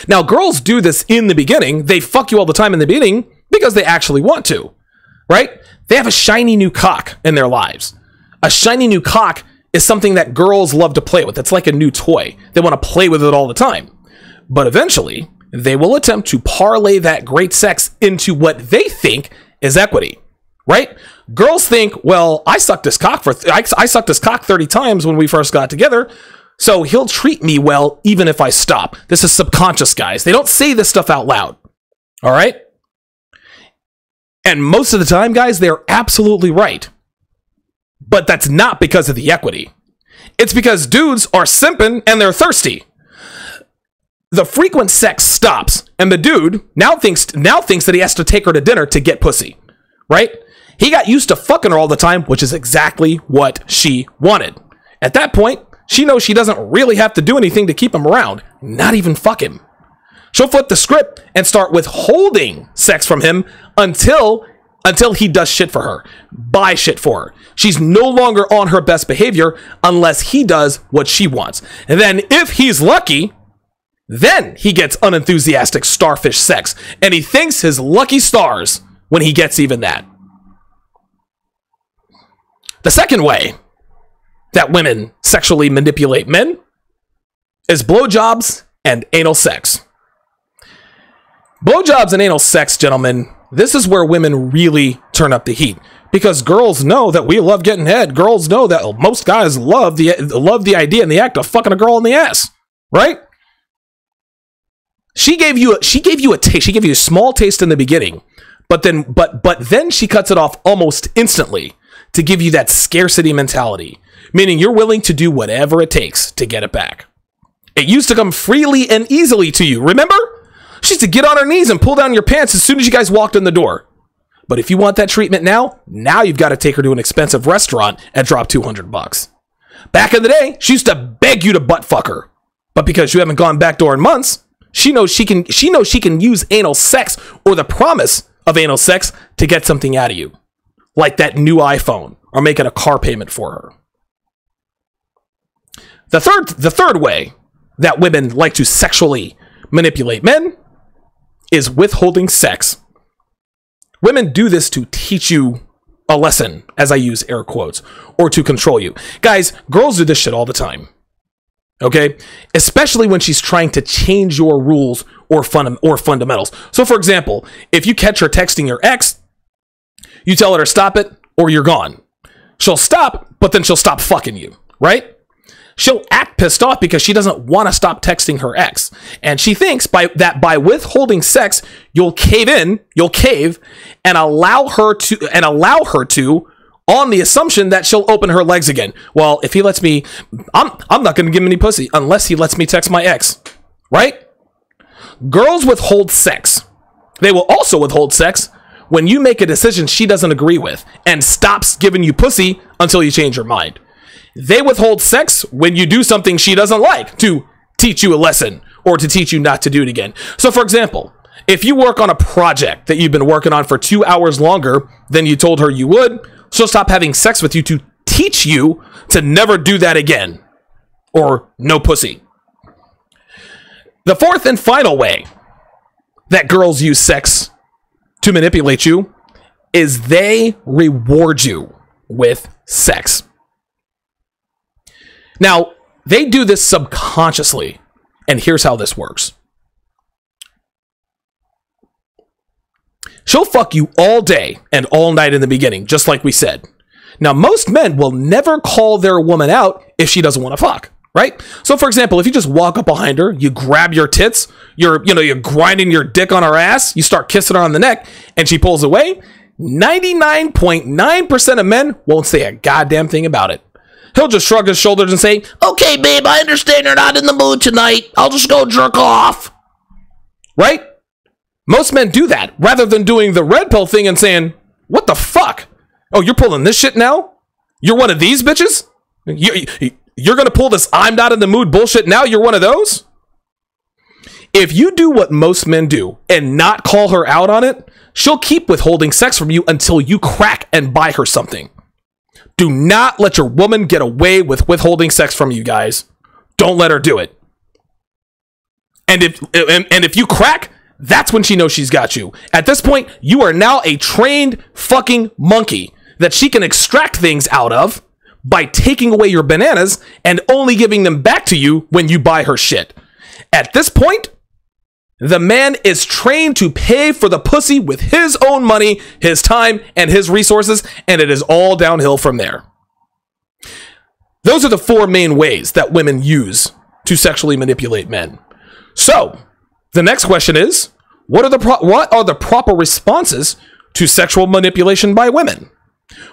Now, girls do this in the beginning. They fuck you all the time in the beginning because they actually want to, right? They have a shiny new cock in their lives. A shiny new cock is something that girls love to play with. It's like a new toy. They want to play with it all the time. But eventually, they will attempt to parlay that great sex into what they think is equity, right? Girls think, well, I sucked this cock 30 times when we first got together, so he'll treat me well even if I stop. This is subconscious, guys. They don't say this stuff out loud, all right? And most of the time, guys, they're absolutely right. But that's not because of the equity. It's because dudes are simping and they're thirsty. The frequent sex stops, and the dude now thinks that he has to take her to dinner to get pussy, right? He got used to fucking her all the time, which is exactly what she wanted. At that point, she knows she doesn't really have to do anything to keep him around, not even fuck him. She'll flip the script and start withholding sex from him until he does shit for her, buy shit for her. She's no longer on her best behavior unless he does what she wants. And then if he's lucky, Then he gets unenthusiastic starfish sex, and he thanks his lucky stars when he gets even that. The second way that women sexually manipulate men is blowjobs and anal sex. Blowjobs and anal sex, gentlemen, this is where women really turn up the heat. Because girls know that we love getting head. Girls know that most guys love the idea and the act of fucking a girl in the ass, right? She gave you a taste. She gave you a small taste in the beginning, but then she cuts it off almost instantly to give you that scarcity mentality, meaning you're willing to do whatever it takes to get it back. It used to come freely and easily to you, remember? She used to get on her knees and pull down your pants as soon as you guys walked in the door. But if you want that treatment now you've got to take her to an expensive restaurant and drop $200. Back in the day, she used to beg you to butt fuck her. But because you haven't gone backdoor in months, she knows she can use anal sex or the promise of anal sex to get something out of you. Like that new iPhone or making a car payment for her. The third way that women like to sexually manipulate men is withholding sex. Women do this to teach you a lesson, as I use air quotes, or to control you. Guys, girls do this shit all the time. Okay? Especially when she's trying to change your rules or fundamentals. So for example, if you catch her texting your ex, you tell her to stop it or you're gone. She'll stop, but then she'll stop fucking you, right? She'll act pissed off because she doesn't want to stop texting her ex. And she thinks by withholding sex, you'll cave and allow her to on the assumption that she'll open her legs again. Well, if he lets me, I'm not going to give him any pussy unless he lets me text my ex, right? Girls withhold sex. They will also withhold sex when you make a decision she doesn't agree with and stops giving you pussy until you change your mind. They withhold sex when you do something she doesn't like to teach you a lesson or to teach you not to do it again. So for example, if you work on a project that you've been working on for 2 hours longer than you told her you would, she'll stop having sex with you to teach you to never do that again. Or no pussy. The fourth and final way that girls use sex to manipulate you is they reward you with sex. Now, they do this subconsciously, and here's how this works. She'll fuck you all day and all night in the beginning, just like we said. Now, most men will never call their woman out if she doesn't want to fuck, right? So, for example, if you just walk up behind her, you grab your tits, you're grinding your dick on her ass, you start kissing her on the neck, and she pulls away, 99.9% of men won't say a goddamn thing about it. He'll just shrug his shoulders and say, okay, babe, I understand you're not in the mood tonight. I'll just go jerk off. Right? Most men do that rather than doing the red pill thing and saying, what the fuck? Oh, you're pulling this shit now? You're one of these bitches? You're going to pull this I'm not in the mood bullshit now? You're one of those? If you do what most men do and not call her out on it, she'll keep withholding sex from you until you crack and buy her something. Do not let your woman get away with withholding sex from you guys. Don't let her do it. And if you crack, that's when she knows she's got you. At this point, you are now a trained fucking monkey that she can extract things out of by taking away your bananas and only giving them back to you when you buy her shit. At this point, the man is trained to pay for the pussy with his own money, his time, and his resources, and it is all downhill from there. Those are the four main ways that women use to sexually manipulate men. So, the next question is, what are the proper responses to sexual manipulation by women?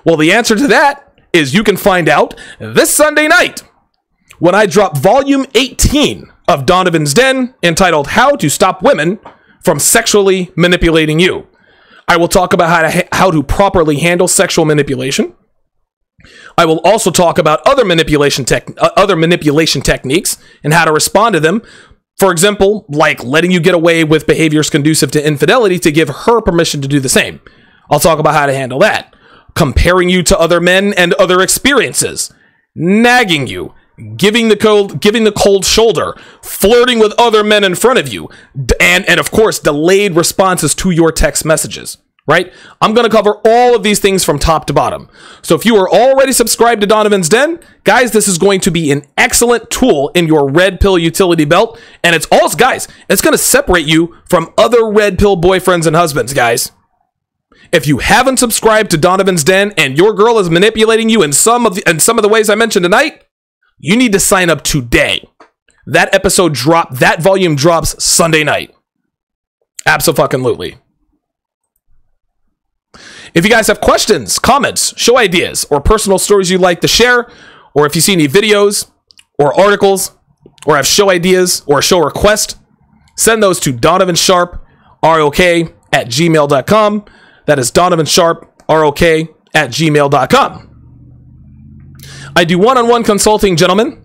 Well, the answer to that is you can find out this Sunday night when I drop volume 18 of Donovan's Den, entitled How to Stop Women from Sexually Manipulating You. I will talk about how to properly handle sexual manipulation. I will also talk about other manipulation techniques and how to respond to them. For example, like letting you get away with behaviors conducive to infidelity to give her permission to do the same. I'll talk about how to handle that. Comparing you to other men and other experiences. Nagging you. giving the cold shoulder, flirting with other men in front of you, and of course, delayed responses to your text messages, right? I'm going to cover all of these things from top to bottom. So if you are already subscribed to Donovan's Den, guys, this is going to be an excellent tool in your red pill utility belt. And it's also, guys, it's going to separate you from other red pill boyfriends and husbands, guys. If you haven't subscribed to Donovan's Den and your girl is manipulating you in some of the ways I mentioned tonight, you need to sign up today. That volume drops Sunday night. Abso-fucking-lutely. If you guys have questions, comments, show ideas, or personal stories you'd like to share, or if you see any videos or articles, or have show ideas or a show request, send those to donovansharprok@gmail.com. That is donovansharprok@gmail.com. I do one-on-one consulting, gentlemen.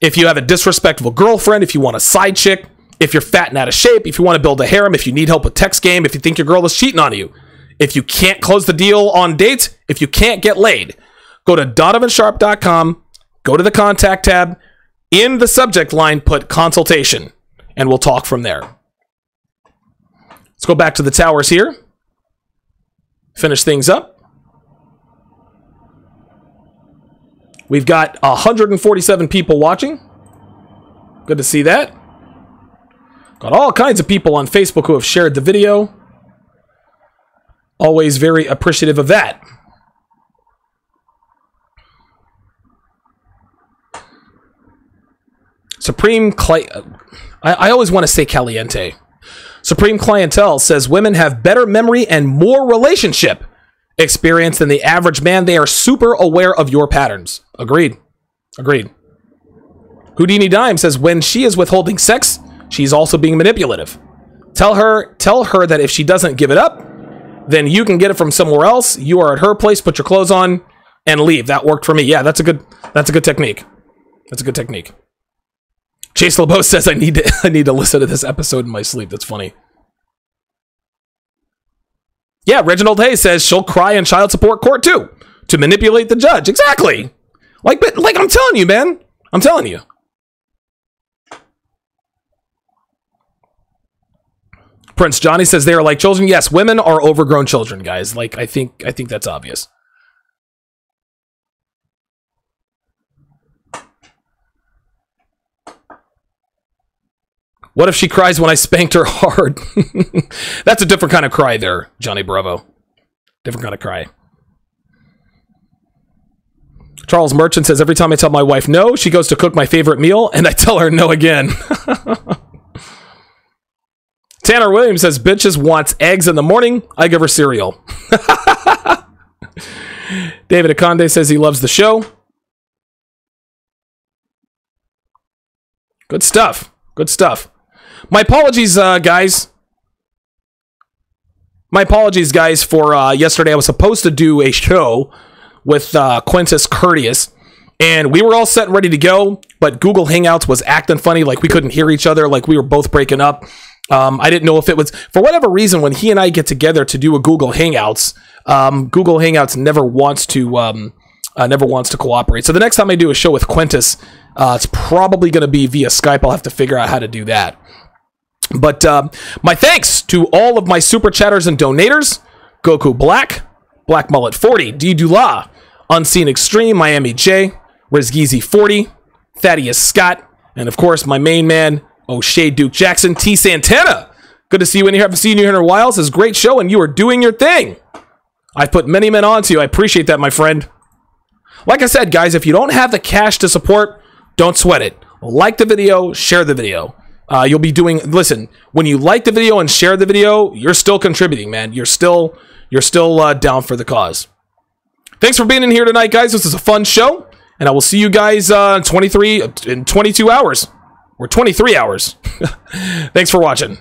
If you have a disrespectful girlfriend, if you want a side chick, if you're fat and out of shape, if you want to build a harem, if you need help with text game, if you think your girl is cheating on you, if you can't close the deal on dates, if you can't get laid, go to donovansharp.com, go to the contact tab, in the subject line, put consultation, and we'll talk from there. Let's go back to the towers here. Finish things up. We've got 147 people watching. Good to see that. Got all kinds of people on Facebook who have shared the video. Always very appreciative of that. I always want to say Caliente. Supreme Clientele says women have better memory and more relationship experience than the average man. They are super aware of your patterns. Agreed. Houdini Dime says when she is withholding sex, she's also being manipulative. Tell her that if she doesn't give it up, then you can get it from somewhere else. You are at her place, put your clothes on, and leave. That worked for me. Yeah, that's a good technique. That's a good technique. Chase LeBeau says I need to listen to this episode in my sleep. That's funny. Yeah, Reginald Hayes says she'll cry in child support court too to manipulate the judge. Exactly. Like I'm telling you, man. I'm telling you. Prince Johnny says they are like children. Yes, women are overgrown children, guys. Like I think that's obvious. What if she cries when I spanked her hard? That's a different kind of cry there, Johnny Bravo. Different kind of cry. Charles Merchant says, every time I tell my wife no, she goes to cook my favorite meal, and I tell her no again. Tanner Williams says, bitches wants eggs in the morning. I give her cereal. David Akonde says he loves the show. Good stuff. Good stuff. My apologies, guys. My apologies, guys, for yesterday. I was supposed to do a show with Quintus Curtius, and we were all set and ready to go, but Google Hangouts was acting funny, like we couldn't hear each other, like we were both breaking up. I didn't know if it was, for whatever reason, when he and I get together to do a Google Hangouts, Google Hangouts never wants to cooperate. So the next time I do a show with Quintus, it's probably going to be via Skype. I'll have to figure out how to do that. But my thanks to all of my super chatters and donators: Goku Black, Black Mullet 40, D Dula, Unseen Extreme, Miami J, Rizgeezy 40, Thaddeus Scott, and of course my main man, O'Shea Duke Jackson, T Santana. Good to see you in here. I haven't seen you here in a while. This is a great show, and you are doing your thing. I've put many men on to you. I appreciate that, my friend. Like I said, guys, if you don't have the cash to support, don't sweat it. Like the video, share the video. You'll be doing, listen, when you like the video and share the video, you're still contributing, man. You're still down for the cause. Thanks for being in here tonight, guys. This is a fun show, and I will see you guys in 22 hours, or 23 hours. Thanks for watching.